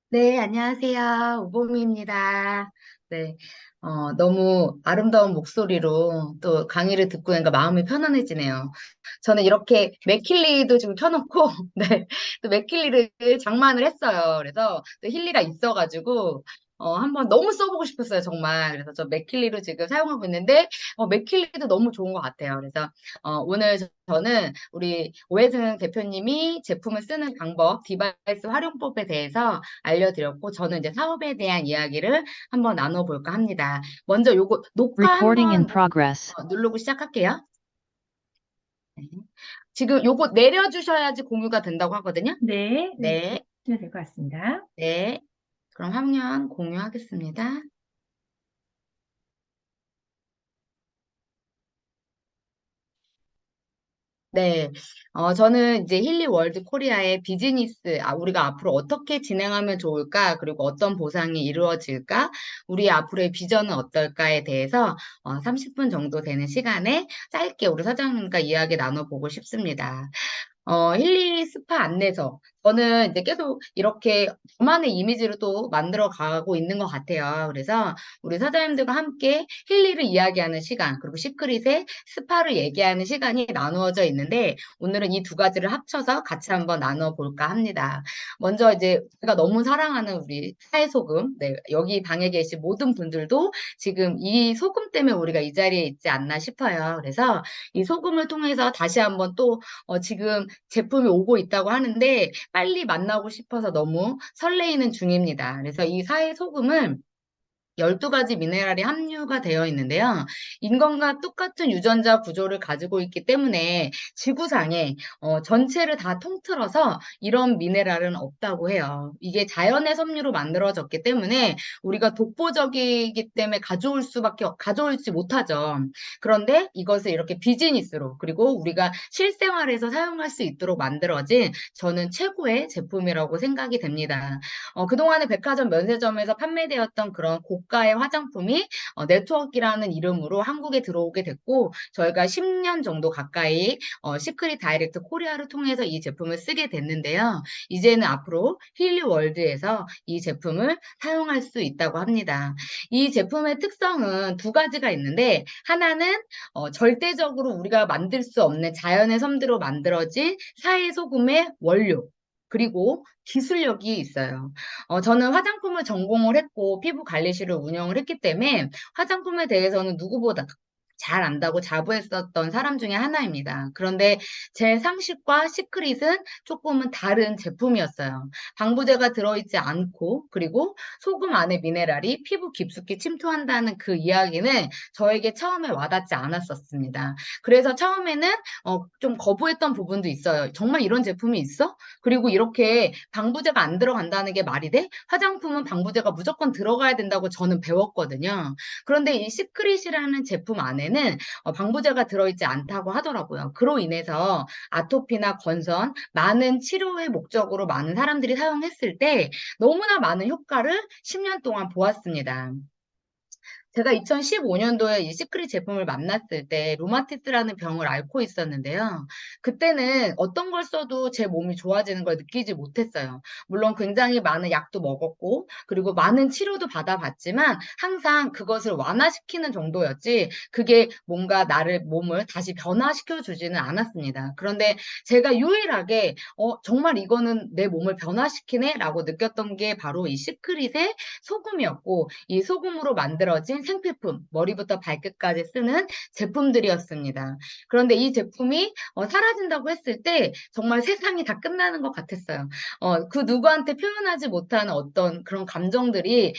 네, 안녕하세요. 우봉미입니다. 네, 너무 아름다운 목소리로 또 강의를 듣고 나니까 마음이 편안해지네요. 저는 이렇게 맥킬리도 지금 켜놓고, 네, 또 맥킬리를 장만을 했어요. 그래서 또 힐리가 있어가지고, 한번 너무 써보고 싶었어요, 정말. 그래서 저 맥킬리로 지금 사용하고 있는데, 맥킬리도 너무 좋은 것 같아요. 그래서, 오늘 저는 우리 오해승 대표님이 제품을 쓰는 방법, 디바이스 활용법에 대해서 알려드렸고, 저는 이제 사업에 대한 이야기를 한번 나눠볼까 합니다. 먼저 요거 녹화 Recording in 한번 progress. 누르고 시작할게요. 네. 지금 요거 내려주셔야지 공유가 된다고 하거든요. 네, 네, 네, 하시면 될 것 같습니다. 네. 그럼 화면 공유하겠습니다. 네, 저는 이제 힐리 월드 코리아의 비즈니스, 우리가 앞으로 어떻게 진행하면 좋을까, 그리고 어떤 보상이 이루어질까, 우리 앞으로의 비전은 어떨까에 대해서 30분 정도 되는 시간에 짧게 우리 사장님과 이야기 나눠보고 싶습니다. 힐리 스파 안내서. 저는 이제 계속 이렇게 저만의 이미지를 또 만들어 가고 있는 것 같아요. 그래서 우리 사장님들과 함께 힐리를 이야기하는 시간, 그리고 시크릿의 스파를 얘기하는 시간이 나누어져 있는데, 오늘은 이 두 가지를 합쳐서 같이 한번 나눠볼까 합니다. 먼저 이제 제가 너무 사랑하는 우리 사해소금, 네, 여기 방에 계신 모든 분들도 지금 이 소금 때문에 우리가 이 자리에 있지 않나 싶어요. 그래서 이 소금을 통해서 다시 한번 또 지금 제품이 오고 있다고 하는데 빨리 만나고 싶어서 너무 설레이는 중입니다. 그래서 이 사해 소금은 12가지 미네랄이 함유가 되어 있는데요. 인간과 똑같은 유전자 구조를 가지고 있기 때문에 지구상에 전체를 다 통틀어서 이런 미네랄은 없다고 해요. 이게 자연의 섬유로 만들어졌기 때문에 우리가 독보적이기 때문에 가져올지 못하죠. 그런데 이것을 이렇게 비즈니스로 그리고 우리가 실생활에서 사용할 수 있도록 만들어진 저는 최고의 제품이라고 생각이 됩니다. 그동안에 백화점 면세점에서 판매되었던 그런 고가의 화장품이 네트워크라는 이름으로 한국에 들어오게 됐고 저희가 10년 정도 가까이 시크릿 다이렉트 코리아를 통해서 이 제품을 쓰게 됐는데요. 이제는 앞으로 힐리 월드에서 이 제품을 사용할 수 있다고 합니다. 이 제품의 특성은 두 가지가 있는데 하나는 절대적으로 우리가 만들 수 없는 자연의 섬들로 만들어진 사해소금의 원료 그리고 기술력이 있어요. 저는 화장품을 전공을 했고 피부 관리실을 운영을 했기 때문에 화장품에 대해서는 누구보다 잘 안다고 자부했었던 사람 중에 하나입니다. 그런데 제 상식과 시크릿은 조금은 다른 제품이었어요. 방부제가 들어있지 않고 그리고 소금 안에 미네랄이 피부 깊숙이 침투한다는 그 이야기는 저에게 처음에 와닿지 않았었습니다. 그래서 처음에는 좀 거부했던 부분도 있어요. 정말 이런 제품이 있어? 그리고 이렇게 방부제가 안 들어간다는 게 말이 돼? 화장품은 방부제가 무조건 들어가야 된다고 저는 배웠거든요. 그런데 이 시크릿이라는 제품 안에는 방부제가 들어있지 않다고 하더라고요. 그로 인해서 아토피나 건선, 많은 치료의 목적으로 많은 사람들이 사용했을 때 너무나 많은 효과를 10년 동안 보았습니다. 제가 2015년도에 이 시크릿 제품을 만났을 때 루마티스라는 병을 앓고 있었는데요. 그때는 어떤 걸 써도 제 몸이 좋아지는 걸 느끼지 못했어요. 물론 굉장히 많은 약도 먹었고 그리고 많은 치료도 받아봤지만 항상 그것을 완화시키는 정도였지 그게 뭔가 나를 몸을 다시 변화시켜 주지는 않았습니다. 그런데 제가 유일하게 정말 이거는 내 몸을 변화시키네 라고 느꼈던 게 바로 이 시크릿의 소금이었고 이 소금으로 만들어진 생필품, 머리부터 발끝까지 쓰는 제품들이었습니다. 그런데 이 제품이 사라진다고 했을 때 정말 세상이 다 끝나는 것 같았어요. 그 누구한테 표현하지 못하는 어떤 그런 감정들이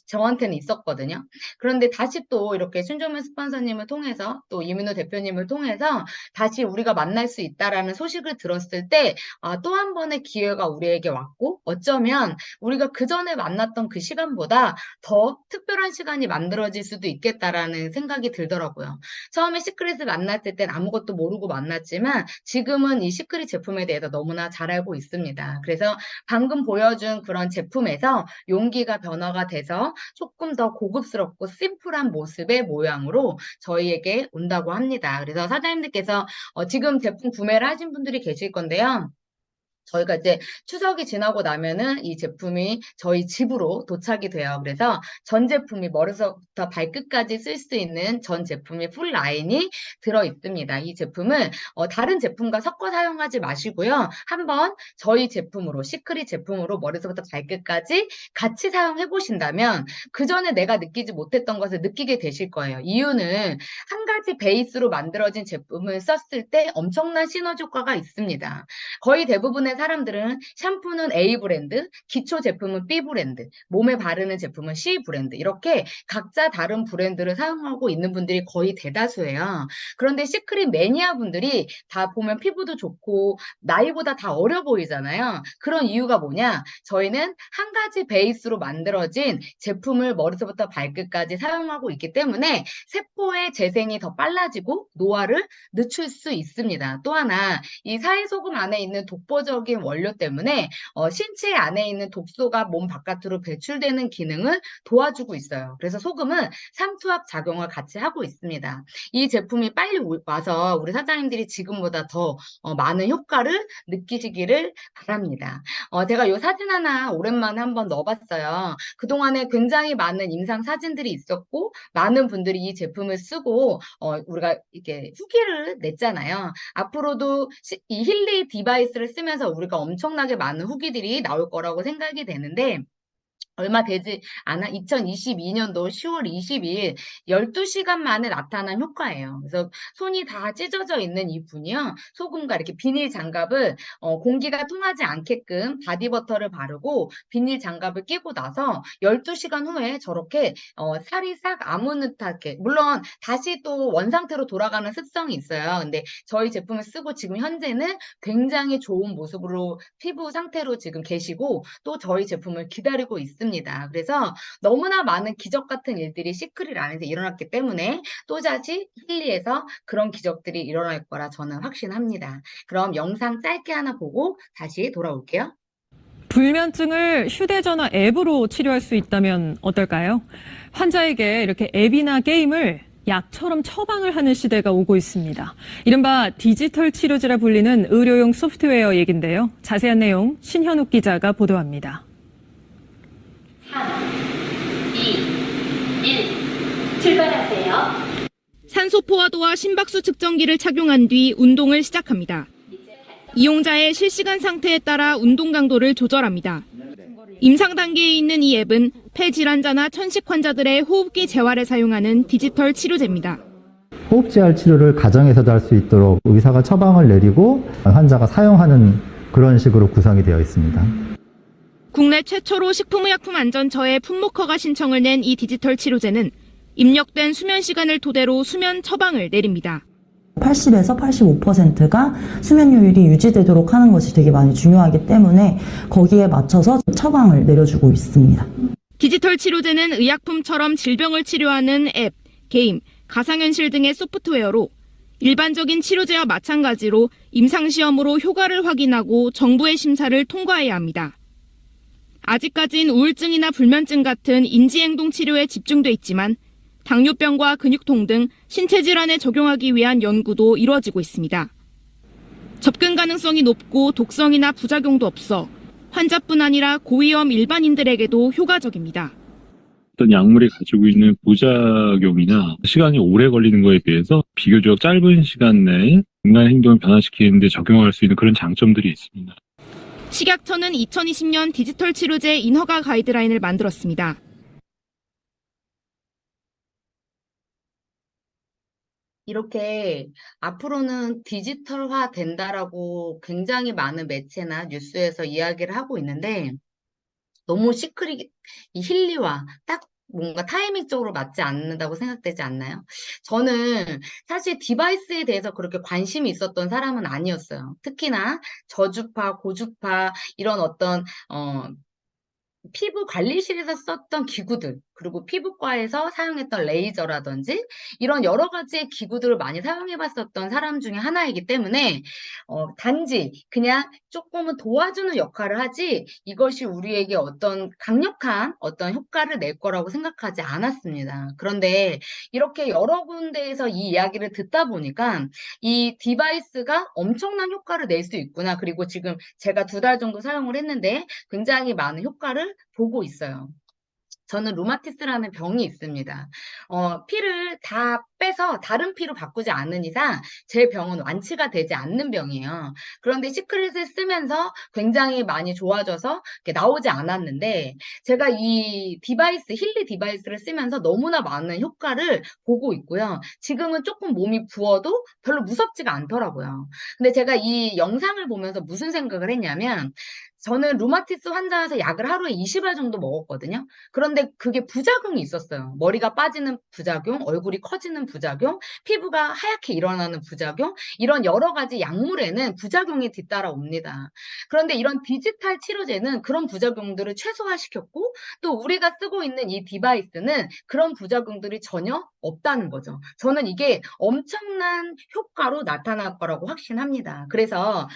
저한테는 있었거든요. 그런데 다시 또 이렇게 신조면 스폰서님을 통해서 또 이민호 대표님을 통해서 다시 우리가 만날 수 있다라는 소식을 들었을 때 또 한 번의 기회가 우리에게 왔고 어쩌면 우리가 그 전에 만났던 그 시간보다 더 특별한 시간이 만들어질 수도 있겠다라는 생각이 들더라고요. 처음에 시크릿을 만났을 땐 아무것도 모르고 만났지만 지금은 이 시크릿 제품에 대해서 너무나 잘 알고 있습니다. 그래서 방금 보여준 그런 제품에서 용기가 변화가 돼서 조금 더 고급스럽고 심플한 모습의 모양으로 저희에게 온다고 합니다. 그래서 사장님들께서 지금 제품 구매를 하신 분들이 계실 건데요. 저희가 이제 추석이 지나고 나면은 이 제품이 저희 집으로 도착이 돼요. 그래서 전 제품이 머리서부터 발끝까지 쓸 수 있는 전 제품이 풀 라인이 들어 있습니다. 이 제품은 다른 제품과 섞어 사용하지 마시고요. 한번 저희 제품으로, 시크릿 제품으로 머리서부터 발끝까지 같이 사용해 보신다면 그 전에 내가 느끼지 못했던 것을 느끼게 되실 거예요. 이유는 한 가지 베이스로 만들어진 제품을 썼을 때 엄청난 시너지 효과가 있습니다. 거의 대부분의 사람들은 샴푸는 A 브랜드, 기초 제품은 B 브랜드, 몸에 바르는 제품은 C 브랜드 이렇게 각자 다른 브랜드를 사용하고 있는 분들이 거의 대다수예요. 그런데 시크릿 매니아 분들이 다 보면 피부도 좋고 나이보다 다 어려 보이잖아요. 그런 이유가 뭐냐? 저희는 한 가지 베이스로 만들어진 제품을 머리서부터 발끝까지 사용하고 있기 때문에 세포의 재생이 더 빨라지고 노화를 늦출 수 있습니다. 또 하나 이 사회소금 안에 있는 독보적인 원료 때문에 신체 안에 있는 독소가 몸 바깥으로 배출되는 기능을 도와주고 있어요. 그래서 소금은 삼투압 작용을 같이 하고 있습니다. 이 제품이 빨리 와서 우리 사장님들이 지금보다 더 많은 효과를 느끼시기를 바랍니다. 제가 이 사진 하나 오랜만에 한번 넣어봤어요. 그동안에 굉장히 많은 임상 사진들이 있었고 많은 분들이 이 제품을 쓰고 우리가 이렇게 후기를 냈잖아요. 앞으로도 이 힐리 디바이스를 쓰면서 우리가 엄청나게 많은 후기들이 나올 거라고 생각이 되는데 얼마 되지 않아 2022년도 10월 22일 12시간 만에 나타난 효과예요. 그래서 손이 다 찢어져 있는 이 분이요. 소금과 이렇게 비닐 장갑을 공기가 통하지 않게끔 바디버터를 바르고 비닐 장갑을 끼고 나서 12시간 후에 저렇게 살이 싹 아무듯하게 물론 다시 또 원상태로 돌아가는 습성이 있어요. 근데 저희 제품을 쓰고 지금 현재는 굉장히 좋은 모습으로 피부 상태로 지금 계시고 또 저희 제품을 기다리고 있습니다. 그래서 너무나 많은 기적 같은 일들이 시크릿 안에서 일어났기 때문에 또다시 힐리에서 그런 기적들이 일어날 거라 저는 확신합니다. 그럼 영상 짧게 하나 보고 다시 돌아올게요. 불면증을 휴대전화 앱으로 치료할 수 있다면 어떨까요? 환자에게 이렇게 앱이나 게임을 약처럼 처방을 하는 시대가 오고 있습니다. 이른바 디지털 치료제라 불리는 의료용 소프트웨어 얘긴데요. 자세한 내용 신현욱 기자가 보도합니다. 3, 2, 1, 출발하세요. 산소 포화도와 심박수 측정기를 착용한 뒤 운동을 시작합니다. 이용자의 실시간 상태에 따라 운동 강도를 조절합니다. 임상 단계에 있는 이 앱은 폐 질환자나 천식 환자들의 호흡기 재활에 사용하는 디지털 치료제입니다. 호흡재활 치료를 가정에서도 할 수 있도록 의사가 처방을 내리고 환자가 사용하는 그런 식으로 구성이 되어 있습니다. 국내 최초로 식품의약품안전처에 품목허가 신청을 낸 이 디지털 치료제는 입력된 수면 시간을 토대로 수면 처방을 내립니다. 80에서 85%가 수면효율이 유지되도록 하는 것이 되게 많이 중요하기 때문에 거기에 맞춰서 처방을 내려주고 있습니다. 디지털 치료제는 의약품처럼 질병을 치료하는 앱, 게임, 가상현실 등의 소프트웨어로 일반적인 치료제와 마찬가지로 임상시험으로 효과를 확인하고 정부의 심사를 통과해야 합니다. 아직까진 우울증이나 불면증 같은 인지행동 치료에 집중돼 있지만 당뇨병과 근육통 등 신체 질환에 적용하기 위한 연구도 이루어지고 있습니다. 접근 가능성이 높고 독성이나 부작용도 없어 환자뿐 아니라 고위험 일반인들에게도 효과적입니다. 어떤 약물이 가지고 있는 부작용이나 시간이 오래 걸리는 거에 비해서 비교적 짧은 시간 내에 인간의 행동을 변화시키는 데 적용할 수 있는 그런 장점들이 있습니다. 식약처는 2020년 디지털 치료제 인허가 가이드라인을 만들었습니다. 이렇게 앞으로는 디지털화 된다라고 굉장히 많은 매체나 뉴스에서 이야기를 하고 있는데 너무 시크릿, 이 힐리와 딱 뭔가 타이밍적으로 맞지 않는다고 생각되지 않나요? 저는 사실 디바이스에 대해서 그렇게 관심이 있었던 사람은 아니었어요. 특히나 저주파, 고주파 이런 어떤 피부 관리실에서 썼던 기구들, 그리고 피부과에서 사용했던 레이저라든지 이런 여러 가지의 기구들을 많이 사용해 봤었던 사람 중에 하나이기 때문에 단지 그냥 조금은 도와주는 역할을 하지 이것이 우리에게 어떤 강력한 어떤 효과를 낼 거라고 생각하지 않았습니다. 그런데 이렇게 여러 군데에서 이 이야기를 듣다 보니까 이 디바이스가 엄청난 효과를 낼 수 있구나. 그리고 지금 제가 2달 정도 사용을 했는데 굉장히 많은 효과를 보고 있어요. 저는 루마티스라는 병이 있습니다. 피를 다 빼서 다른 피로 바꾸지 않는 이상 제 병은 완치가 되지 않는 병이에요. 그런데 시크릿을 쓰면서 굉장히 많이 좋아져서 나오지 않았는데 제가 이 디바이스, 힐리 디바이스를 쓰면서 너무나 많은 효과를 보고 있고요. 지금은 조금 몸이 부어도 별로 무섭지가 않더라고요. 근데 제가 이 영상을 보면서 무슨 생각을 했냐면 저는 루마티스 환자여서 약을 하루에 20알 정도 먹었거든요. 그런데 그게 부작용이 있었어요. 머리가 빠지는 부작용, 얼굴이 커지는 부작용, 피부가 하얗게 일어나는 부작용, 이런 여러 가지 약물에는 부작용이 뒤따라옵니다. 그런데 이런 디지털 치료제는 그런 부작용들을 최소화시켰고 또 우리가 쓰고 있는 이 디바이스는 그런 부작용들이 전혀 없다는 거죠. 저는 이게 엄청난 효과로 나타날 거라고 확신합니다. 그래서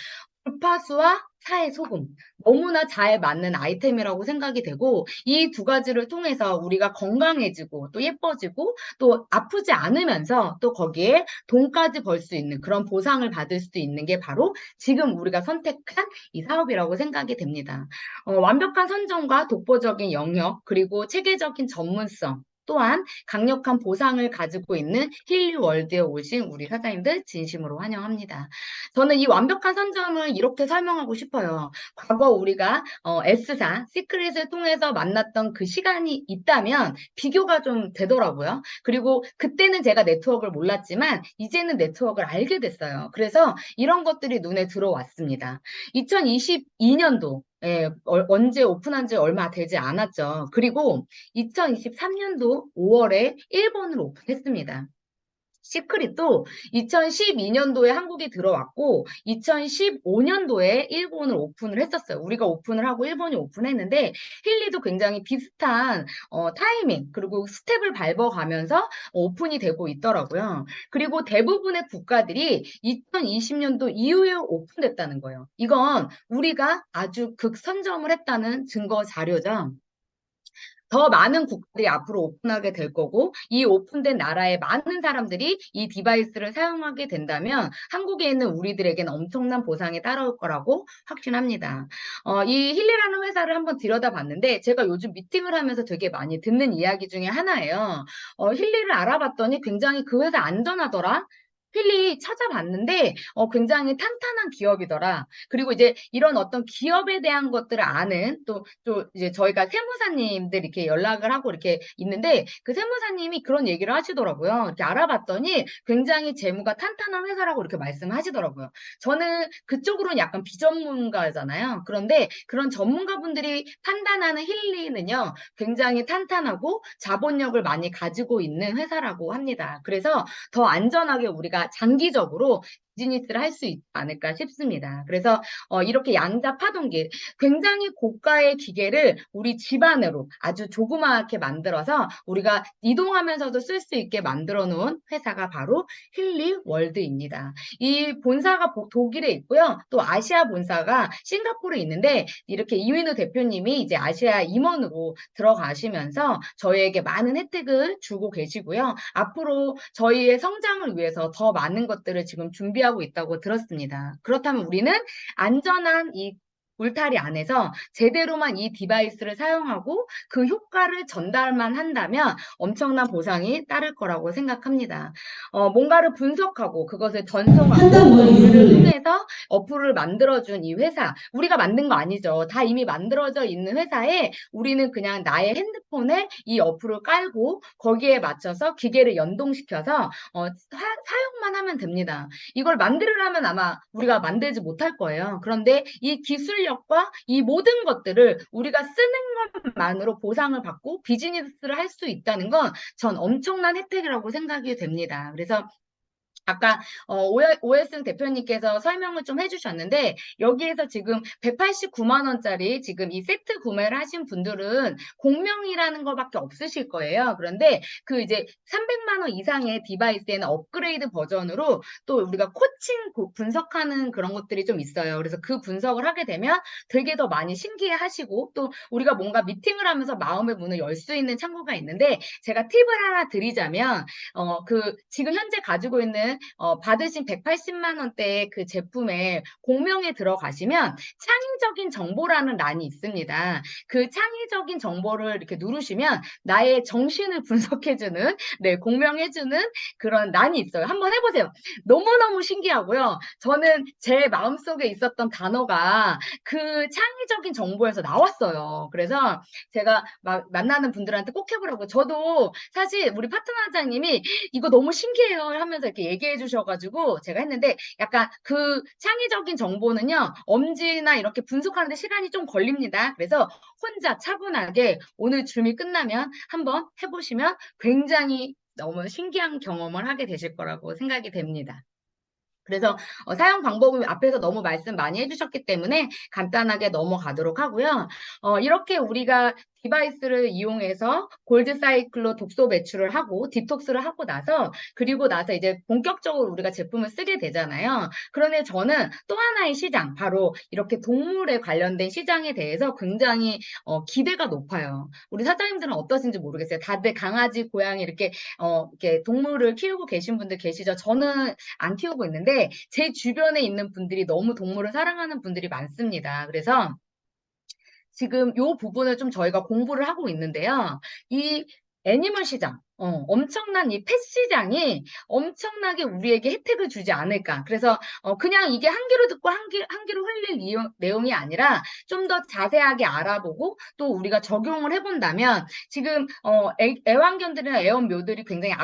주파수와 사의 소금 너무나 잘 맞는 아이템이라고 생각이 되고 이 2가지를 통해서 우리가 건강해지고 또 예뻐지고 또 아프지 않으면서 또 거기에 돈까지 벌 수 있는 그런 보상을 받을 수 있는 게 바로 지금 우리가 선택한 이 사업이라고 생각이 됩니다. 완벽한 선정과 독보적인 영역 그리고 체계적인 전문성 또한 강력한 보상을 가지고 있는 힐리월드에 오신 우리 사장님들 진심으로 환영합니다. 저는 이 완벽한 선점을 이렇게 설명하고 싶어요. 과거 우리가 S사, 시크릿을 통해서 만났던 그 시간이 있다면 비교가 좀 되더라고요. 그리고 그때는 제가 네트워크를 몰랐지만 이제는 네트워크를 알게 됐어요. 그래서 이런 것들이 눈에 들어왔습니다. 2022년도 언제 오픈한 지 얼마 되지 않았죠. 그리고 2023년도 5월에 일본을 오픈했습니다. 시크릿도 2012년도에 한국에 들어왔고 2015년도에 일본을 오픈을 했었어요. 우리가 오픈을 하고 일본이 오픈했는데 힐리도 굉장히 비슷한 타이밍 그리고 스텝을 밟아가면서 오픈이 되고 있더라고요. 그리고 대부분의 국가들이 2020년도 이후에 오픈됐다는 거예요. 이건 우리가 아주 극선점을 했다는 증거 자료죠. 더 많은 국가들이 앞으로 오픈하게 될 거고 이 오픈된 나라의 많은 사람들이 이 디바이스를 사용하게 된다면 한국에 있는 우리들에게는 엄청난 보상이 따라올 거라고 확신합니다. 이 힐리라는 회사를 한번 들여다봤는데 제가 요즘 미팅을 하면서 되게 많이 듣는 이야기 중에 하나예요. 힐리를 알아봤더니 굉장히 그 회사 안전하더라. 힐리 찾아봤는데 굉장히 탄탄한 기업이더라. 그리고 이제 이런 어떤 기업에 대한 것들을 아는 또 이제 저희가 세무사님들 이렇게 연락을 하고 이렇게 있는데 그 세무사님이 그런 얘기를 하시더라고요. 이렇게 알아봤더니 굉장히 재무가 탄탄한 회사라고 이렇게 말씀하시더라고요. 저는 그쪽으로는 약간 비전문가잖아요. 그런데 그런 전문가분들이 판단하는 힐리는요, 굉장히 탄탄하고 자본력을 많이 가지고 있는 회사라고 합니다. 그래서 더 안전하게 우리가 장기적으로 비즈니스를 할 수 있지 않을까 싶습니다. 그래서 이렇게 양자 파동기, 굉장히 고가의 기계를 우리 집안으로 아주 조그맣게 만들어서 우리가 이동하면서도 쓸 수 있게 만들어 놓은 회사가 바로 힐리월드입니다. 이 본사가 독일에 있고요. 또 아시아 본사가 싱가포르에 있는데 이렇게 이민우 대표님이 이제 아시아 임원으로 들어가시면서 저희에게 많은 혜택을 주고 계시고요. 앞으로 저희의 성장을 위해서 더 많은 것들을 지금 준비하고 있다고 들었습니다. 그렇다면 우리는 안전한 이 울타리 안에서 제대로만 이 디바이스를 사용하고 그 효과를 전달만 한다면 엄청난 보상이 따를 거라고 생각합니다. 뭔가를 분석하고 그것을 전송하고 그를 통해서 어플을 만들어준 이 회사, 우리가 만든 거 아니죠. 다 이미 만들어져 있는 회사에 우리는 그냥 나의 핸드폰에 이 어플을 깔고 거기에 맞춰서 기계를 연동시켜서 사용만 하면 됩니다. 이걸 만들으려면 아마 우리가 만들지 못할 거예요. 그런데 이 기술력과 이 모든 것들을 우리가 쓰는 것만으로 보상을 받고 비즈니스를 할 수 있다는 건 전 엄청난 혜택이라고 생각이 됩니다. 그래서 아까 오해승 대표님께서 설명을 좀 해주셨는데 여기에서 지금 189만 원짜리 지금 이 세트 구매를 하신 분들은 공명이라는 것밖에 없으실 거예요. 그런데 그 이제 300만 원 이상의 디바이스에는 업그레이드 버전으로 또 우리가 코칭 분석하는 그런 것들이 좀 있어요. 그래서 그 분석을 하게 되면 되게 더 많이 신기해 하시고 또 우리가 뭔가 미팅을 하면서 마음의 문을 열 수 있는 창구가 있는데 제가 팁을 하나 드리자면 지금 현재 가지고 있는 받으신 180만 원대의 그 제품의 공명에 들어가시면 창의적인 정보라는 란이 있습니다. 그 창의적인 정보를 이렇게 누르시면 나의 정신을 분석해주는, 네, 공명해주는 그런 란이 있어요. 한번 해보세요. 너무너무 신기하고요. 저는 제 마음속에 있었던 단어가 그 창의적인 정보에서 나왔어요. 그래서 제가 만나는 분들한테 꼭 해보라고. 저도 사실 우리 파트너장님이 이거 너무 신기해요 하면서 이렇게 얘기해 주셔가지고 제가 했는데 약간 그 창의적인 정보는요, 엄지나 이렇게 분석하는데 시간이 좀 걸립니다. 그래서 혼자 차분하게 오늘 줌이 끝나면 한번 해보시면 굉장히 너무 신기한 경험을 하게 되실 거라고 생각이 됩니다. 그래서 사용 방법은 앞에서 너무 말씀 많이 해주셨기 때문에 간단하게 넘어가도록 하고요. 이렇게 우리가 디바이스를 이용해서 골드 사이클로 독소 배출을 하고 디톡스를 하고 나서 그리고 나서 이제 본격적으로 우리가 제품을 쓰게 되잖아요. 그런데 저는 또 하나의 시장, 바로 이렇게 동물에 관련된 시장에 대해서 굉장히 기대가 높아요. 우리 사장님들은 어떠신지 모르겠어요. 다들 강아지, 고양이 이렇게 동물을 키우고 계신 분들 계시죠? 저는 안 키우고 있는데 제 주변에 있는 분들이 너무 동물을 사랑하는 분들이 많습니다. 그래서 지금 이 부분을 좀 저희가 공부를 하고 있는데요. 이 애니멀 시장, 엄청난 이 펫 시장이 엄청나게 우리에게 혜택을 주지 않을까. 그래서 그냥 이게 한 귀로 듣고 한 귀로 흘릴 내용이 아니라 좀 더 자세하게 알아보고 또 우리가 적용을 해본다면 지금 애완견들이나 애완묘들이 굉장히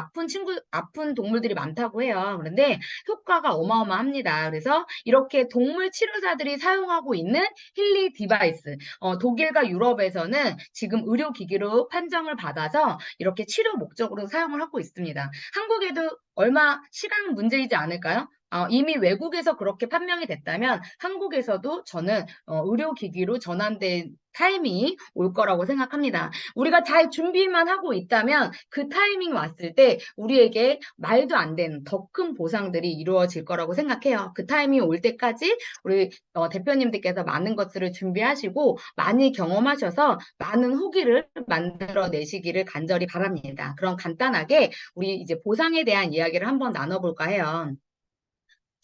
아픈 동물들이 많다고 해요. 그런데 효과가 어마어마합니다. 그래서 이렇게 동물 치료사들이 사용하고 있는 힐리 디바이스, 독일과 유럽에서는 지금 의료기기로 판정을 받아서 이렇게 치료 목적으로 사용을 하고 있습니다. 한국에도 얼마 시간 문제이지 않을까요? 이미 외국에서 그렇게 판명이 됐다면 한국에서도 저는 의료기기로 전환된 타이밍이 올 거라고 생각합니다. 우리가 잘 준비만 하고 있다면 그 타이밍 왔을 때 우리에게 말도 안 되는 더 큰 보상들이 이루어질 거라고 생각해요. 그 타이밍이 올 때까지 우리 대표님들께서 많은 것들을 준비하시고 많이 경험하셔서 많은 후기를 만들어내시기를 간절히 바랍니다. 그럼 간단하게 우리 이제 보상에 대한 이야기를 한번 나눠볼까 해요.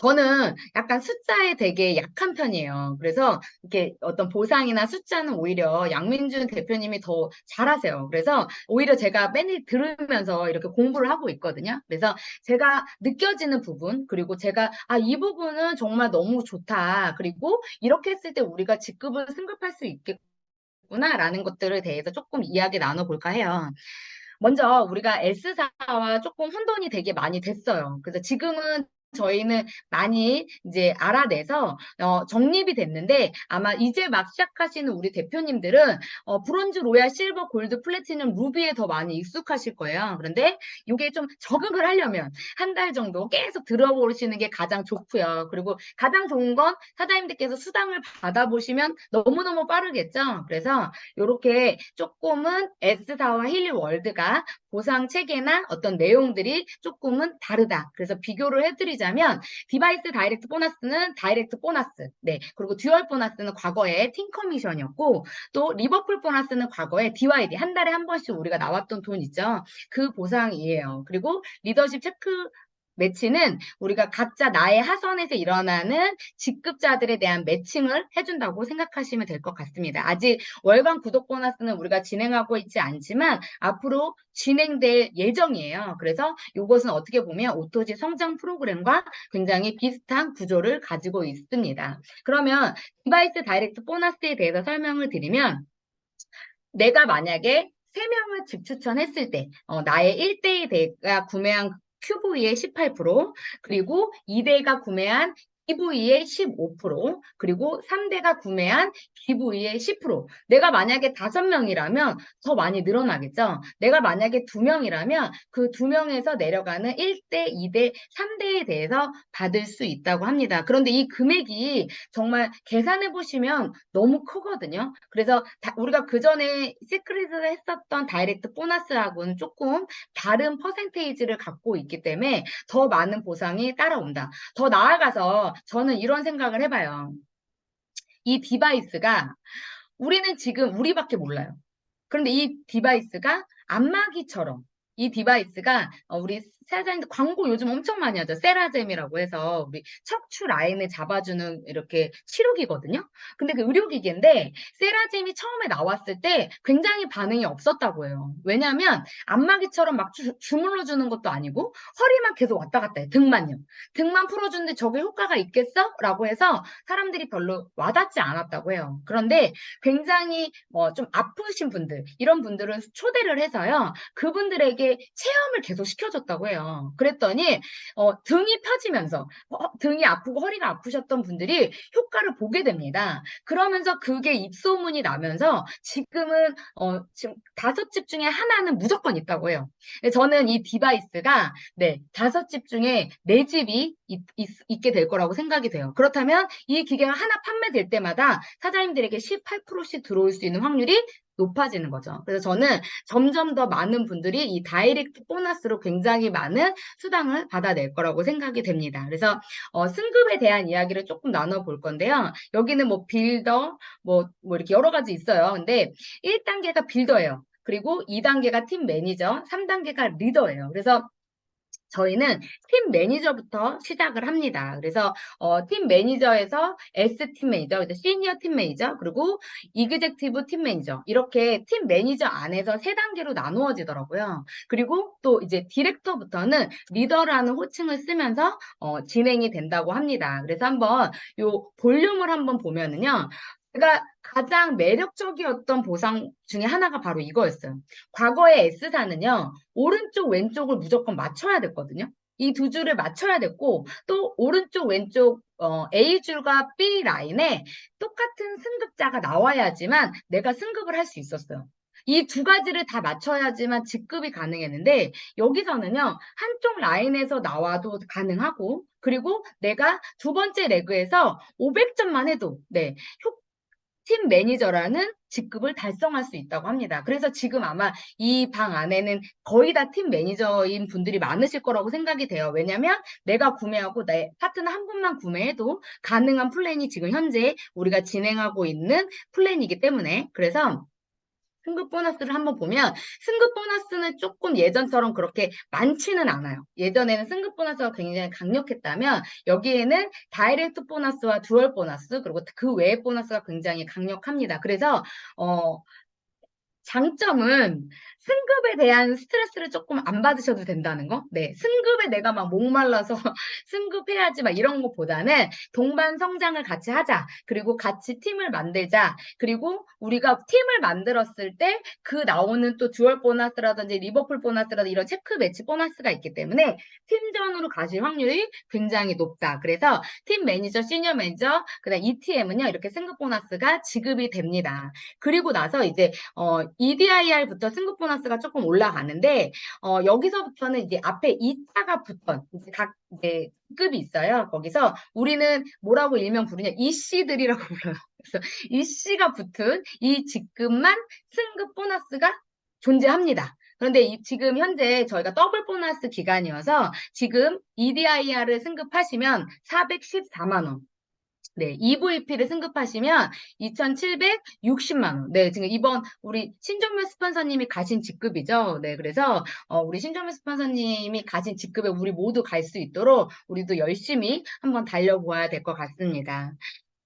저는 약간 숫자에 되게 약한 편이에요. 그래서 이렇게 어떤 보상이나 숫자는 오히려 양민준 대표님이 더 잘하세요. 그래서 오히려 제가 매일 들으면서 이렇게 공부를 하고 있거든요. 그래서 제가 느껴지는 부분, 그리고 제가 이 부분은 정말 너무 좋다. 그리고 이렇게 했을 때 우리가 직급을 승급할 수 있겠구나라는 것들에 대해서 조금 이야기 나눠볼까 해요. 먼저 우리가 S사와 조금 혼돈이 되게 많이 됐어요. 그래서 지금은 저희는 많이 이제 알아내서 정립이 됐는데 아마 이제 막 시작하시는 우리 대표님들은 브론즈, 로얄, 실버, 골드, 플래티넘, 루비에 더 많이 익숙하실 거예요. 그런데 이게 좀 적응을 하려면 한 달 정도 계속 들어보시는 게 가장 좋고요. 그리고 가장 좋은 건 사장님들께서 수당을 받아보시면 너무너무 빠르겠죠. 그래서 이렇게 조금은 S사와 힐리월드가 보상 체계나 어떤 내용들이 조금은 다르다. 그래서 비교를 해드리자면 디바이스 다이렉트 보너스는 다이렉트 보너스, 네, 그리고 듀얼 보너스는 과거에 팀 커미션이었고 또 리버풀 보너스는 과거에 DYD 한 달에 한 번씩 우리가 나왔던 돈 있죠. 그 보상이에요. 그리고 리더십 체크 매치는 우리가 각자 나의 하선에서 일어나는 직급자들에 대한 매칭을 해준다고 생각하시면 될 것 같습니다. 아직 월간 구독 보너스는 우리가 진행하고 있지 않지만 앞으로 진행될 예정이에요. 그래서 이것은 어떻게 보면 오토지 성장 프로그램과 굉장히 비슷한 구조를 가지고 있습니다. 그러면 디바이스 다이렉트 보너스에 대해서 설명을 드리면 내가 만약에 3명을 집 추천했을 때 나의 1대2 대가 구매한 QV의 18%, 그리고 2대가 구매한 GV의 15%, 그리고 3대가 구매한 GV의 10%. 내가 만약에 5명이라면 더 많이 늘어나겠죠. 내가 만약에 2명이라면 그 2명에서 내려가는 1대, 2대, 3대에 대해서 받을 수 있다고 합니다. 그런데 이 금액이 정말 계산해 보시면 너무 크거든요. 그래서 우리가 그 전에 시크릿을 했었던 다이렉트 보너스하고는 조금 다른 퍼센테이지를 갖고 있기 때문에 더 많은 보상이 따라온다. 더 나아가서 저는 이런 생각을 해봐요. 이 디바이스가 우리는 지금 우리밖에 몰라요. 그런데 이 디바이스가 안마기처럼 이 디바이스가 우리 사장님들 광고 요즘 엄청 많이 하죠. 세라젬이라고 해서 우리 척추 라인을 잡아주는 이렇게 치료기거든요. 근데 그 의료기기인데 세라젬이 처음에 나왔을 때 굉장히 반응이 없었다고 해요. 왜냐하면 안마기처럼 막 주물러주는 것도 아니고 허리만 계속 왔다 갔다 해. 등만요. 등만 풀어주는데 저게 효과가 있겠어? 라고 해서 사람들이 별로 와닿지 않았다고 해요. 그런데 굉장히 좀 아프신 분들 이런 분들을 초대를 해서요. 그분들에게 체험을 계속 시켜줬다고 해요. 그랬더니 등이 펴지면서 등이 아프고 허리가 아프셨던 분들이 효과를 보게 됩니다. 그러면서 그게 입소문이 나면서 지금은 지금 5집 중에 하나는 무조건 있다고 해요. 저는 이 디바이스가 5집 중에 4집이 있게 될 거라고 생각이 돼요. 그렇다면 이 기계가 하나 판매될 때마다 사장님들에게 18%씩 들어올 수 있는 확률이 높아지는 거죠. 그래서 저는 점점 더 많은 분들이 이 다이렉트 보너스로 굉장히 많은 수당을 받아낼 거라고 생각이 됩니다. 그래서 승급에 대한 이야기를 조금 나눠볼 건데요. 여기는 뭐 빌더, 뭐 이렇게 여러 가지 있어요. 근데 1단계가 빌더예요. 그리고 2단계가 팀 매니저, 3단계가 리더예요. 그래서 저희는 팀 매니저부터 시작을 합니다. 그래서 팀 매니저에서 S팀 매니저, 시니어 팀 매니저, 그리고 이그젝티브 팀 매니저 이렇게 팀 매니저 안에서 3단계로 나누어지더라고요. 그리고 또 이제 디렉터부터는 리더라는 호칭을 쓰면서 진행이 된다고 합니다. 그래서 한번 요 볼륨을 한번 보면은요. 제가 가장 매력적이었던 보상 중에 하나가 바로 이거였어요. 과거의 S사는요, 오른쪽, 왼쪽을 무조건 맞춰야 됐거든요. 이 두 줄을 맞춰야 됐고, 또 오른쪽, 왼쪽 A줄과 B 라인에 똑같은 승급자가 나와야지만 내가 승급을 할 수 있었어요. 이 두 가지를 다 맞춰야지만 직급이 가능했는데 여기서는요. 한쪽 라인에서 나와도 가능하고 그리고 내가 두 번째 레그에서 500점만 해도 팀 매니저라는 직급을 달성할 수 있다고 합니다. 그래서 지금 아마 이 방 안에는 거의 다 팀 매니저인 분들이 많으실 거라고 생각이 돼요. 왜냐하면 내가 구매하고 내 파트너 한 분만 구매해도 가능한 플랜이 지금 현재 우리가 진행하고 있는 플랜이기 때문에 그래서 승급 보너스를 한번 보면 승급 보너스는 조금 예전처럼 그렇게 많지는 않아요. 예전에는 승급 보너스가 굉장히 강력했다면 여기에는 다이렉트 보너스와 듀얼 보너스 그리고 그 외의 보너스가 굉장히 강력합니다. 그래서 장점은 승급에 대한 스트레스를 조금 안 받으셔도 된다는 거. 승급에 내가 막 목말라서 승급해야지 막 이런 것보다는 동반 성장을 같이 하자. 그리고 같이 팀을 만들자. 그리고 우리가 팀을 만들었을 때 그 나오는 또 듀얼 보너스라든지 리버풀 보너스라든지 이런 체크 매치 보너스가 있기 때문에 팀전으로 가실 확률이 굉장히 높다. 그래서 팀 매니저, 시니어 매니저, 그다음 ETM은요. 이렇게 승급 보너스가 지급이 됩니다. 그리고 나서 이제 EDIR부터 승급 보너스가 조금 올라가는데 여기서부터는 이제 앞에 2차가 붙던 이제 각 이제 급이 있어요. 거기서 우리는 뭐라고 일명 부르냐 EC들이라고 불러요. 그래서 EC가 붙은 이 직급만 승급 보너스가 존재합니다. 그런데 지금 현재 저희가 더블 보너스 기간이어서 지금 EDIR을 승급하시면 414만 원. EVP를 승급하시면 2,760만 원. 지금 이번 우리 신종면 스폰서님이 가신 직급이죠. 그래서 우리 신종면 스폰서님이 가신 직급에 우리 모두 갈 수 있도록 우리도 열심히 한번 달려보아야 될 것 같습니다.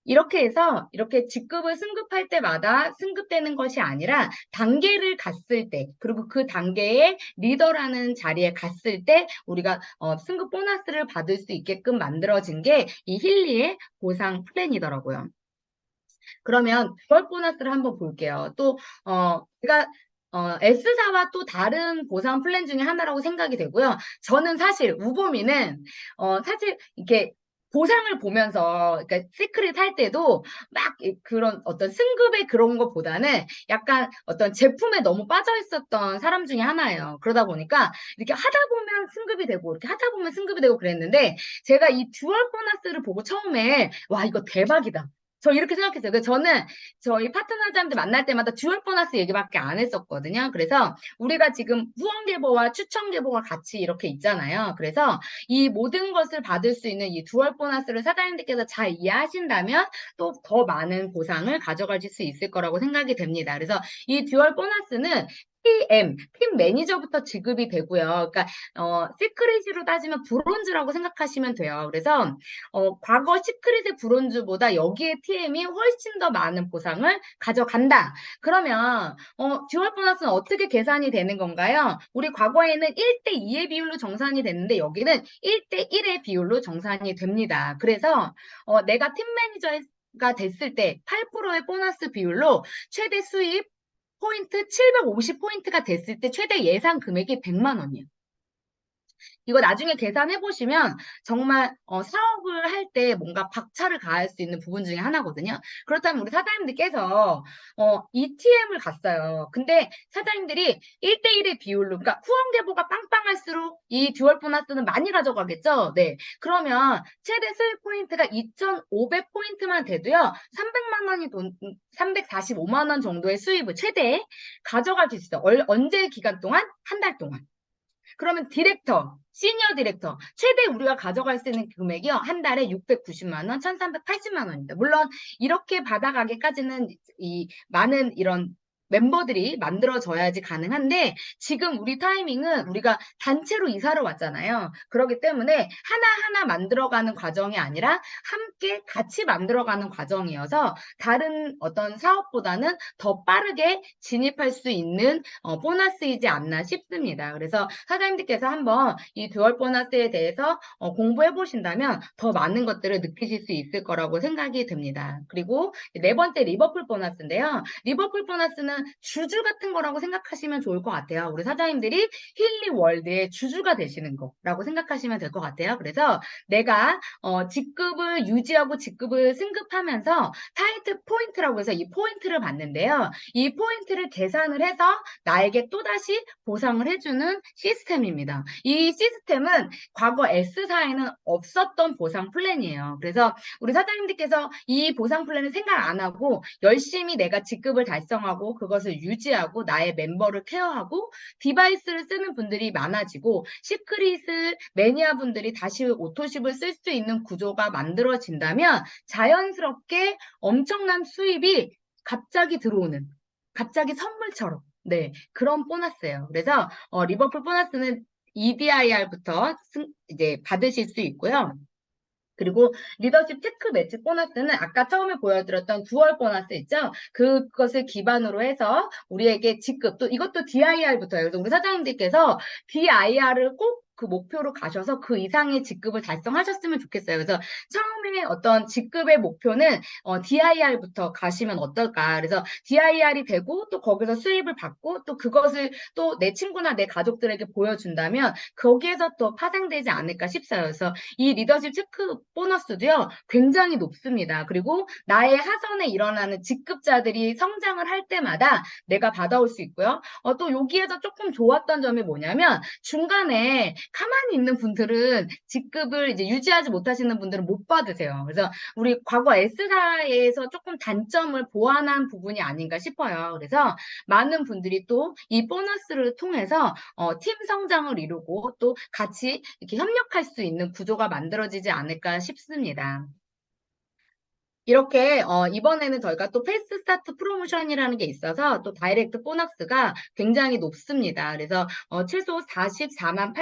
이렇게 해서 이렇게 직급을 승급할 때마다 승급되는 것이 아니라 단계를 갔을 때 그리고 그 단계에 리더라는 자리에 갔을 때 우리가 승급 보너스를 받을 수 있게끔 만들어진 게 이 힐리의 보상 플랜이더라고요. 그러면 듀얼 보너스를 한번 볼게요. 또 제가 S사와 또 다른 보상 플랜 중에 하나라고 생각이 되고요. 저는 사실 우보미는 사실 이렇게 보상을 보면서, 그러니까 시크릿 할 때도 막 그런 어떤 승급의 그런 것보다는 약간 어떤 제품에 너무 빠져 있었던 사람 중에 하나예요. 그러다 보니까 이렇게 하다 보면 승급이 되고, 이렇게 하다 보면 승급이 되고 그랬는데, 제가 이 듀얼 보너스를 보고 처음에, 와, 이거 대박이다. 저 이렇게 생각했어요. 그래서 저는 저희 파트너자님들 만날 때마다 듀얼 보너스 얘기밖에 안 했었거든요. 그래서 우리가 지금 후원 계보와 추천 계보가 같이 이렇게 있잖아요. 그래서 이 모든 것을 받을 수 있는 이 듀얼 보너스를 사장님들께서 잘 이해하신다면 또 더 많은 보상을 가져가실 수 있을 거라고 생각이 됩니다. 그래서 이 듀얼 보너스는 팀 매니저부터 지급이 되고요. 그러니까 시크릿으로 따지면 브론즈라고 생각하시면 돼요. 그래서 과거 시크릿의 브론즈보다 여기에 TM이 훨씬 더 많은 보상을 가져간다. 그러면 듀얼 보너스는 어떻게 계산이 되는 건가요? 우리 과거에는 1대2의 비율로 정산이 됐는데 여기는 1대1의 비율로 정산이 됩니다. 그래서 내가 팀 매니저가 됐을 때 8%의 보너스 비율로 최대 수입 포인트 750포인트가 됐을 때 최대 예상 금액이 100만 원이에요. 이거 나중에 계산해 보시면 정말 사업을 할 때 뭔가 박차를 가할 수 있는 부분 중에 하나거든요. 그렇다면 우리 사장님들께서 ETM을 갔어요. 근데 사장님들이 1대1의 비율로, 그러니까 후원 계보가 빵빵할수록 이 듀얼 보너스는 많이 가져가겠죠. 네. 그러면 최대 수익 포인트가 2,500포인트만 돼도요. 300만 원이 345만 원 정도의 수입을 최대 가져갈 수 있어요. 언제 기간 동안? 한 달 동안. 그러면 디렉터, 시니어 디렉터, 최대 우리가 가져갈 수 있는 금액이요. 한 달에 690만 원, 1,380만 원입니다. 물론 이렇게 받아가기까지는 이 많은 이런 멤버들이 만들어져야지 가능한데 지금 우리 타이밍은 우리가 단체로 이사를 왔잖아요. 그렇기 때문에 하나하나 만들어가는 과정이 아니라 함께 같이 만들어가는 과정이어서 다른 어떤 사업보다는 더 빠르게 진입할 수 있는 보너스이지 않나 싶습니다. 그래서 사장님들께서 한번 이 듀얼 보너스에 대해서 공부해 보신다면 더 많은 것들을 느끼실 수 있을 거라고 생각이 듭니다. 그리고 네 번째 리버풀 보너스인데요. 리버풀 보너스는 주주 같은 거라고 생각하시면 좋을 것 같아요. 우리 사장님들이 힐리 월드의 주주가 되시는 거라고 생각하시면 될 것 같아요. 그래서 내가 직급을 유지하고 직급을 승급하면서 타이틀 포인트라고 해서 이 포인트를 받는데요. 이 포인트를 계산을 해서 나에게 또다시 보상을 해주는 시스템입니다. 이 시스템은 과거 S사에는 없었던 보상 플랜이에요. 그래서 우리 사장님들께서 이 보상 플랜을 생각 안 하고 열심히 내가 직급을 달성하고 그것을 유지하고 나의 멤버를 케어하고 디바이스를 쓰는 분들이 많아지고 시크릿을 매니아 분들이 다시 오토십을 쓸 수 있는 구조가 만들어진다면 자연스럽게 엄청난 수입이 갑자기 들어오는, 갑자기 선물처럼, 네, 그런 보너스예요. 그래서 리버풀 보너스는 EDIR부터 이제 받으실 수 있고요. 그리고 리더십 테크 매치 보너스는 아까 처음에 보여드렸던 듀얼 보너스 있죠? 그것을 기반으로 해서 우리에게 직급, 또 이것도 DIR부터예요. 그래서 우리 사장님들께서 DIR을 꼭 그 목표로 가셔서 그 이상의 직급을 달성하셨으면 좋겠어요. 그래서 처음에 어떤 직급의 목표는 DIR부터 가시면 어떨까. 그래서 DIR이 되고 또 거기서 수입을 받고 또 그것을 또 내 친구나 내 가족들에게 보여준다면 거기에서 또 파생되지 않을까 싶어요. 그래서 이 리더십 체크 보너스도요. 굉장히 높습니다. 그리고 나의 하선에 일어나는 직급자들이 성장을 할 때마다 내가 받아올 수 있고요. 또 여기에서 조금 좋았던 점이 뭐냐면 중간에 가만히 있는 분들은 직급을 이제 유지하지 못하시는 분들은 못 받으세요. 그래서 우리 과거 S사에서 조금 단점을 보완한 부분이 아닌가 싶어요. 그래서 많은 분들이 또 이 보너스를 통해서 팀 성장을 이루고 또 같이 이렇게 협력할 수 있는 구조가 만들어지지 않을까 싶습니다. 이렇게 이번에는 저희가 또 패스트 스타트 프로모션이라는 게 있어서 또 다이렉트 보너스가 굉장히 높습니다. 그래서 최소 44만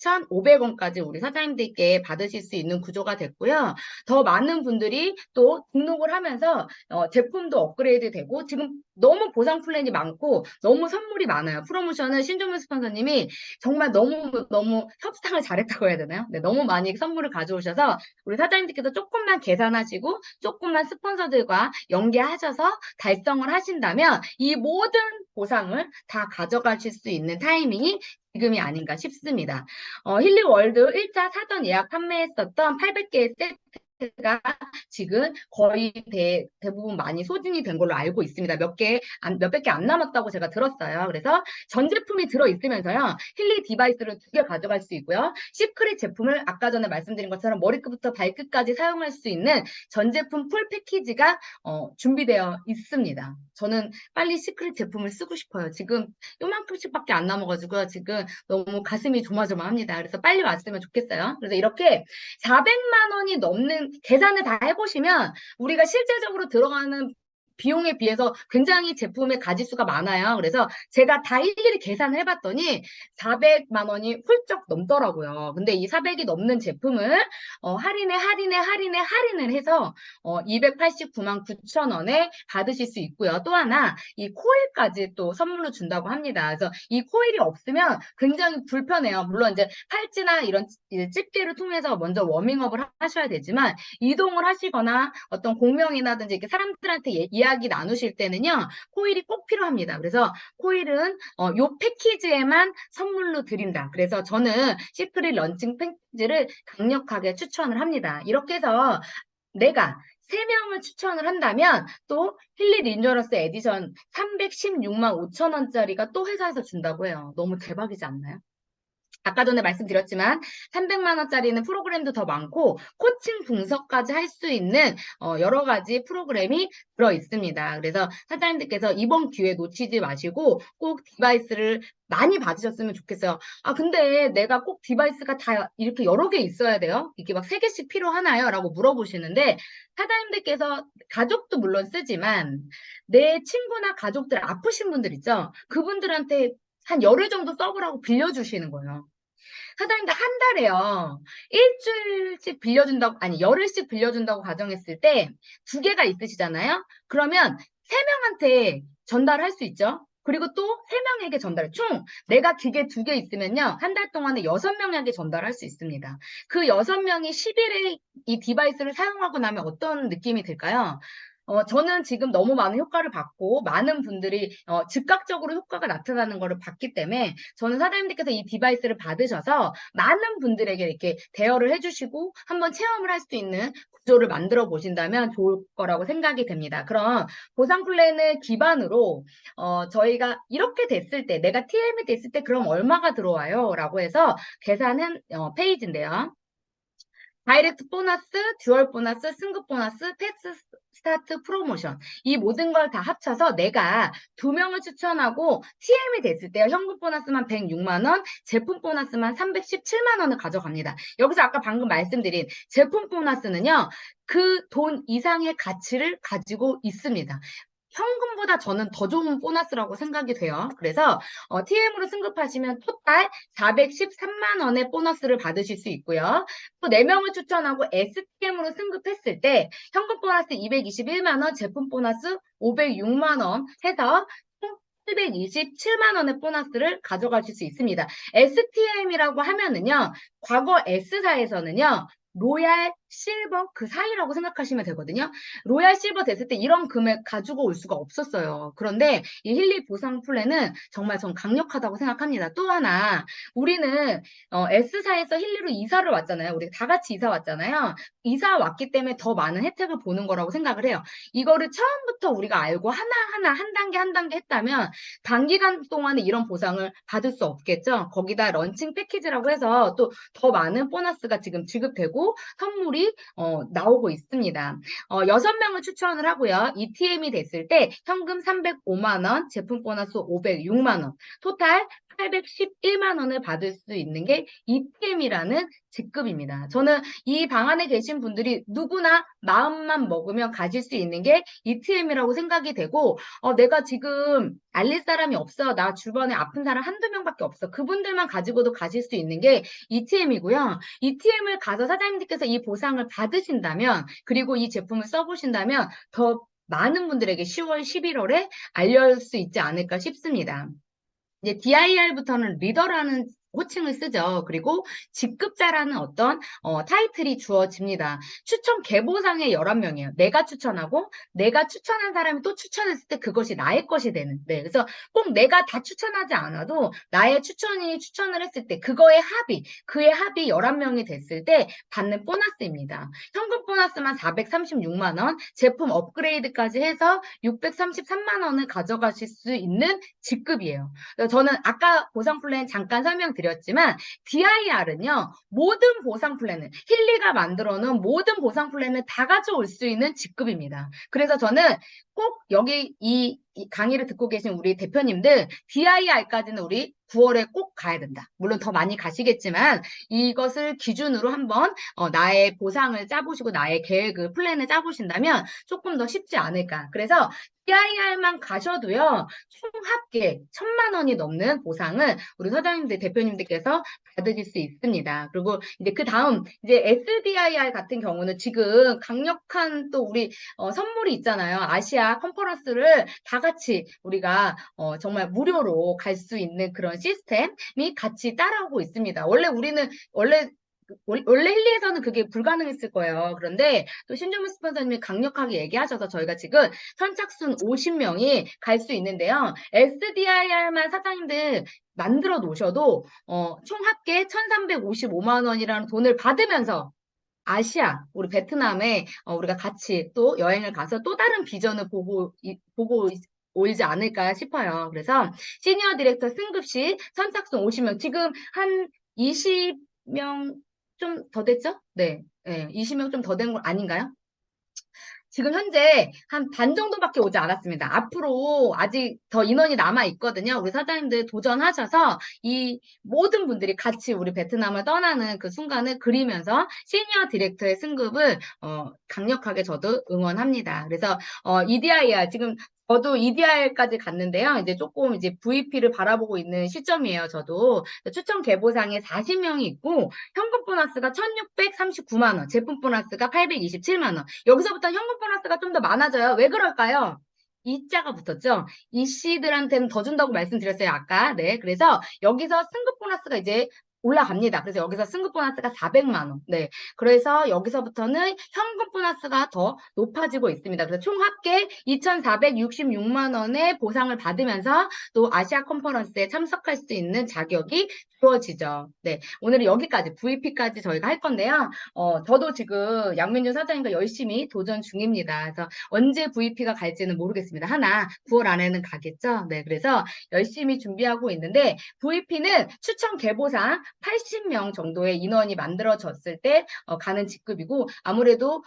8,500원까지 우리 사장님들께 받으실 수 있는 구조가 됐고요. 더 많은 분들이 또 등록을 하면서 제품도 업그레이드 되고 지금 너무 보상 플랜이 많고 너무 선물이 많아요. 프로모션을 신종민 스폰서님이 정말 너무 협상을 잘했다고 해야 되나요? 네, 너무 많이 선물을 가져오셔서 우리 사장님들께서 조금만 계산하시고 조금만 스폰서들과 연계하셔서 달성을 하신다면 이 모든 보상을 다 가져가실 수 있는 타이밍이 지금이 아닌가 싶습니다. 힐리월드 1차 사전 예약 판매했었던 800개의 세트가 지금 거의 대부분 많이 소진이 된 걸로 알고 있습니다. 몇백 개 안 남았다고 제가 들었어요. 그래서 전 제품이 들어있으면서요. 힐리 디바이스를 2개 가져갈 수 있고요. 시크릿 제품을 아까 전에 말씀드린 것처럼 머리끝부터 발끝까지 사용할 수 있는 전 제품 풀 패키지가 준비되어 있습니다. 저는 빨리 시크릿 제품을 쓰고 싶어요. 지금 요만큼씩밖에 안 남아가지고 지금 너무 가슴이 조마조마합니다. 그래서 빨리 왔으면 좋겠어요. 그래서 이렇게 400만 원이 넘는 계산을 다 해보시면 우리가 실제적으로 들어가는 비용에 비해서 굉장히 제품의 가지수가 많아요. 그래서 제가 다 일일이 계산을 해봤더니 400만 원이 훌쩍 넘더라고요. 근데 이 400이 넘는 제품을 할인을 해서 289만 9천 원에 받으실 수 있고요. 또 하나 이 코일까지 또 선물로 준다고 합니다. 그래서 이 코일이 없으면 굉장히 불편해요. 물론 이제 팔찌나 이런 집게를 통해서 먼저 워밍업을 하셔야 되지만 이동을 하시거나 어떤 공명이라든지 이렇게 사람들한테 이야기 나누실 때는요, 코일이 꼭 필요합니다. 그래서 코일은 요 패키지에만 선물로 드린다. 그래서 저는 시크릿 런칭 패키지를 강력하게 추천을 합니다. 이렇게 해서 내가 3명을 추천을 한다면 또 힐리 린저러스 에디션 316만 5천 원짜리가 또 회사에서 준다고 해요. 너무 대박이지 않나요? 아까 전에 말씀드렸지만 300만 원짜리는 프로그램도 더 많고 코칭 분석까지 할 수 있는 여러 가지 프로그램이 들어 있습니다. 그래서 사장님들께서 이번 기회 놓치지 마시고 꼭 디바이스를 많이 받으셨으면 좋겠어요. 아, 근데 내가 꼭 디바이스가 다 이렇게 여러 개 있어야 돼요? 이게 막 3개씩 필요하나요? 라고 물어보시는데 사장님들께서 가족도 물론 쓰지만 내 친구나 가족들 아프신 분들 있죠? 그분들한테 한 열흘 정도 써보라고 빌려주시는 거예요. 사장님들 한 달에요. 일주일씩 빌려준다고, 아니, 열흘씩 빌려준다고 가정했을 때 2개가 있으시잖아요? 그러면 3명한테 전달할 수 있죠? 그리고 또 3명에게 전달, 총 내가 기계 2개 있으면요. 한 달 동안에 6명에게 전달할 수 있습니다. 그 6명이 10일에 이 디바이스를 사용하고 나면 어떤 느낌이 들까요? 저는 지금 너무 많은 효과를 받고 많은 분들이 즉각적으로 효과가 나타나는 것을 봤기 때문에 저는 사장님들께서 이 디바이스를 받으셔서 많은 분들에게 이렇게 대여를 해주시고 한번 체험을 할 수 있는 구조를 만들어 보신다면 좋을 거라고 생각이 됩니다. 그럼 보상 플랜을 기반으로 저희가 이렇게 됐을 때 내가 TM이 됐을 때 그럼 얼마가 들어와요? 라고 해서 계산한 페이지인데요. 다이렉트 보너스, 듀얼 보너스, 승급 보너스, 패스 스타트 프로모션 이 모든 걸 다 합쳐서 내가 2명을 추천하고 TM이 됐을 때요. 현금 보너스만 106만 원, 제품 보너스만 317만 원을 가져갑니다. 여기서 아까 방금 말씀드린 제품 보너스는요. 그 돈 이상의 가치를 가지고 있습니다. 현금보다 저는 더 좋은 보너스라고 생각이 돼요. 그래서 TM으로 승급하시면 토탈 413만 원의 보너스를 받으실 수 있고요. 또 4명을 추천하고 STM으로 승급했을 때 현금 보너스 221만 원, 제품 보너스 506만 원 해서 727만 원의 보너스를 가져가실 수 있습니다. STM이라고 하면은요. 과거 S사에서는요. 로얄, 실버 그 사이라고 생각하시면 되거든요. 로얄, 실버 됐을 때 이런 금액 가지고 올 수가 없었어요. 그런데 이 힐리 보상 플랜은 정말 전 강력하다고 생각합니다. 또 하나 우리는 S사에서 힐리로 이사를 왔잖아요. 우리 다 같이 이사 왔잖아요. 이사 왔기 때문에 더 많은 혜택을 보는 거라고 생각을 해요. 이거를 처음부터 우리가 알고 하나하나 한 단계 했다면 단기간 동안에 이런 보상을 받을 수 없겠죠. 거기다 런칭 패키지라고 해서 또 더 많은 보너스가 지금 지급되고 선물이 나오고 있습니다. 6명을 추천을 하고요. ETM이 됐을 때 현금 305만 원, 제품 보너스 506만 원, 토탈 811만 원을 받을 수 있는 게 ETM이라는 직급입니다. 저는 이 방안에 계신 분들이 누구나 마음만 먹으면 가질 수 있는 게 ETM이라고 생각이 되고 내가 지금 알릴 사람이 없어. 나 주변에 아픈 사람 한두 명밖에 없어. 그분들만 가지고도 가질 수 있는 게 ETM이고요. ETM을 가서 사장님들께서 이 보상을 받으신다면 그리고 이 제품을 써보신다면 더 많은 분들에게 10월, 11월에 알릴 수 있지 않을까 싶습니다. 이제 DIR부터는 리더라는 호칭을 쓰죠. 그리고 직급자라는 어떤 타이틀이 주어집니다. 추천 계보상에 11명이에요. 내가 추천하고 내가 추천한 사람이 또 추천했을 때 그것이 나의 것이 되는. 네, 그래서 꼭 내가 다 추천하지 않아도 나의 추천인이 추천을 했을 때 그의 합이 11명이 됐을 때 받는 보너스입니다. 현금 보너스만 436만 원, 제품 업그레이드까지 해서 633만 원을 가져가실 수 있는 직급이에요. 저는 아까 보상 플랜 잠깐 설명드렸지만 DIR은요, 모든 보상 플랜을, 힐리가 만들어 놓은 모든 보상 플랜을 다 가져올 수 있는 직급입니다. 그래서 저는 꼭 여기 이 강의를 듣고 계신 우리 대표님들 DIR까지는 우리 9월에 꼭 가야 된다. 물론 더 많이 가시겠지만 이것을 기준으로 한번 나의 보상을 짜보시고 나의 계획을 플랜을 짜보신다면 조금 더 쉽지 않을까. 그래서 DIR만 가셔도요, 총 합계 1,000만 원이 넘는 보상을 우리 사장님들, 대표님들께서 받으실 수 있습니다. 그리고 이제 그 다음, 이제 SDIR 같은 경우는 지금 강력한 또 우리 선물이 있잖아요. 아시아 컨퍼런스를 다 같이 우리가 정말 무료로 갈 수 있는 그런 시스템이 같이 따라오고 있습니다. 원래 힐리에서는 그게 불가능했을 거예요. 그런데 또 신종민 스폰서님이 강력하게 얘기하셔서 저희가 지금 선착순 50명이 갈 수 있는데요. SDIR만 사장님들 만들어 놓으셔도 총 합계 1,355만 원이라는 돈을 받으면서 아시아, 우리 베트남에 우리가 같이 또 여행을 가서 또 다른 비전을 보고 오지 않을까 싶어요. 그래서 시니어 디렉터 승급 시 선착순 50명, 지금 한 20명 좀 더 됐죠? 네, 20명 좀 더 된 거 아닌가요? 지금 현재 한 반 정도밖에 오지 않았습니다. 앞으로 아직 더 인원이 남아 있거든요. 우리 사장님들 도전하셔서 이 모든 분들이 같이 우리 베트남을 떠나는 그 순간을 그리면서 시니어 디렉터의 승급을 강력하게 저도 응원합니다. 그래서 EDIR 지금 저도 EDR까지 갔는데요. 이제 조금 이제 VP를 바라보고 있는 시점이에요. 저도 추천 계보상에 40명이 있고 현금 보너스가 1,639만 원, 제품 보너스가 827만 원. 여기서부터 현금 보너스가 좀 더 많아져요. 왜 그럴까요? 이자가 붙었죠. 이 씨들한테는 더 준다고 말씀드렸어요. 아까. 네. 그래서 여기서 승급 보너스가 이제 올라갑니다. 그래서 여기서 승급 보너스가 400만 원. 네. 그래서 여기서부터는 현금 보너스가 더 높아지고 있습니다. 그래서 총 합계 2,466만 원의 보상을 받으면서 또 아시아 컨퍼런스에 참석할 수 있는 자격이 주어지죠. 네. 오늘은 여기까지 VP까지 저희가 할 건데요. 저도 지금 양민준 사장님과 열심히 도전 중입니다. 그래서 언제 VP가 갈지는 모르겠습니다. 하나 9월 안에는 가겠죠. 네. 그래서 열심히 준비하고 있는데 VP는 추천 계보상 80명 정도의 인원이 만들어졌을 때 가는 직급이고 아무래도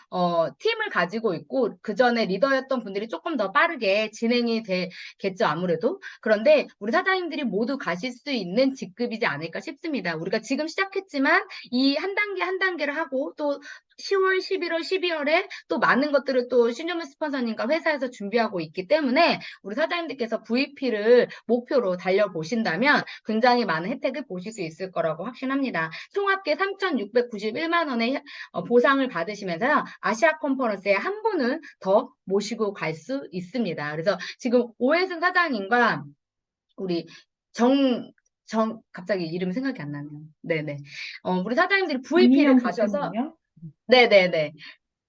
팀을 가지고 있고 그 전에 리더였던 분들이 조금 더 빠르게 진행이 되겠죠. 아무래도. 그런데 우리 사장님들이 모두 가실 수 있는 직급이지 않을까 싶습니다. 우리가 지금 시작했지만 이 한 단계 한 단계를 하고 또 10월, 11월, 12월에 또 많은 것들을 또 신종민 스폰서님과 회사에서 준비하고 있기 때문에 우리 사장님들께서 VP를 목표로 달려보신다면 굉장히 많은 혜택을 보실 수 있을 거라고 확신합니다. 총 합계 3,691만 원의 보상을 받으시면서 아시아 컨퍼런스에 한 분은 더 모시고 갈 수 있습니다. 그래서 지금 오해승 사장님과 우리 갑자기 이름이 생각이 안 나네요. 네네. 우리 사장님들이 VP를 가셔서 네네네.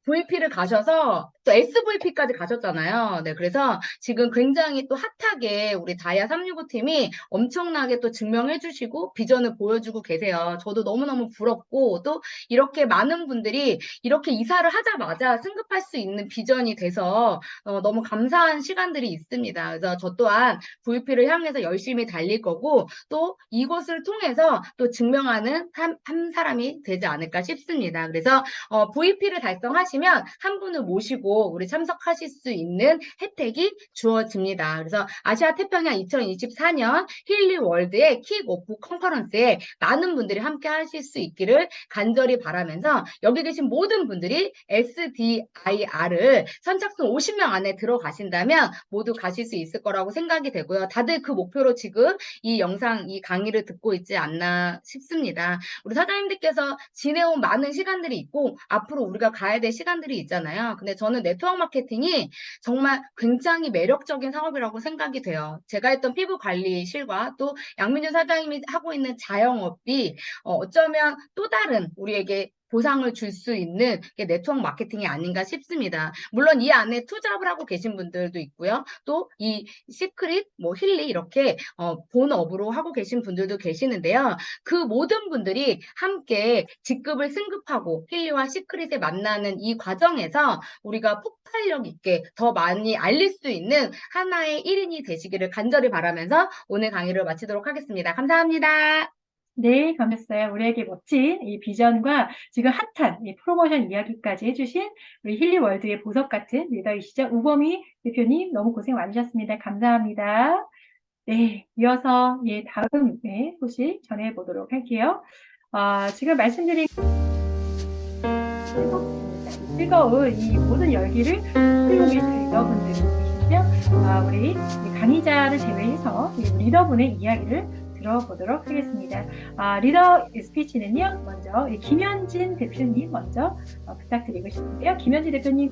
VP를 가셔서 또 SVP까지 가셨잖아요. 네, 그래서 지금 굉장히 또 핫하게 우리 다이아 365 팀이 엄청나게 또 증명해 주시고 비전을 보여주고 계세요. 저도 너무너무 부럽고 또 이렇게 많은 분들이 이렇게 이사를 하자마자 승급할 수 있는 비전이 돼서 너무 감사한 시간들이 있습니다. 그래서 저 또한 VP를 향해서 열심히 달릴 거고 또 이곳을 통해서 또 증명하는 한 사람이 되지 않을까 싶습니다. 그래서 VP를 달성하시면 한 분을 모시고 우리 참석하실 수 있는 혜택이 주어집니다. 그래서 아시아 태평양 2024년 힐리 월드의 킥오프 컨퍼런스에 많은 분들이 함께 하실 수 있기를 간절히 바라면서 여기 계신 모든 분들이 SDIR을 선착순 50명 안에 들어가신다면 모두 가실 수 있을 거라고 생각이 되고요. 다들 그 목표로 지금 이 영상, 이 강의를 듣고 있지 않나 싶습니다. 우리 사장님들께서 지내온 많은 시간들이 있고 앞으로 우리가 가야 될 시간들이 있잖아요. 근데 저는 네트워크 마케팅이 정말 굉장히 매력적인 사업이라고 생각이 돼요. 제가 했던 피부 관리실과 또 양민준 사장님이 하고 있는 자영업이 어쩌면 또 다른 우리에게 보상을 줄 수 있는 게 네트워크 마케팅이 아닌가 싶습니다. 물론 이 안에 투잡을 하고 계신 분들도 있고요. 또 이 시크릿, 힐리 이렇게 본업으로 하고 계신 분들도 계시는데요. 그 모든 분들이 함께 직급을 승급하고 힐리와 시크릿에 만나는 이 과정에서 우리가 폭발력 있게 더 많이 알릴 수 있는 하나의 1인이 되시기를 간절히 바라면서 오늘 강의를 마치도록 하겠습니다. 감사합니다. 네, 감사했어요. 우리에게 멋진 이 비전과 지금 핫한 이 프로모션 이야기까지 해주신 우리 힐리월드의 보석 같은 리더이시죠. 우범희 대표님 너무 고생 많으셨습니다. 감사합니다. 네, 이어서 다음 소식 전해보도록 할게요. 지금 말씀드린 즐거운 이 모든 열기를 끌고 계신 리더분들 계시죠? 우리 강의자를 제외해서 리더분의 이야기를 들어보도록 하겠습니다. 리더 스피치는요, 먼저 김현진 대표님 먼저 부탁드리고 싶은데요. 김현진 대표님,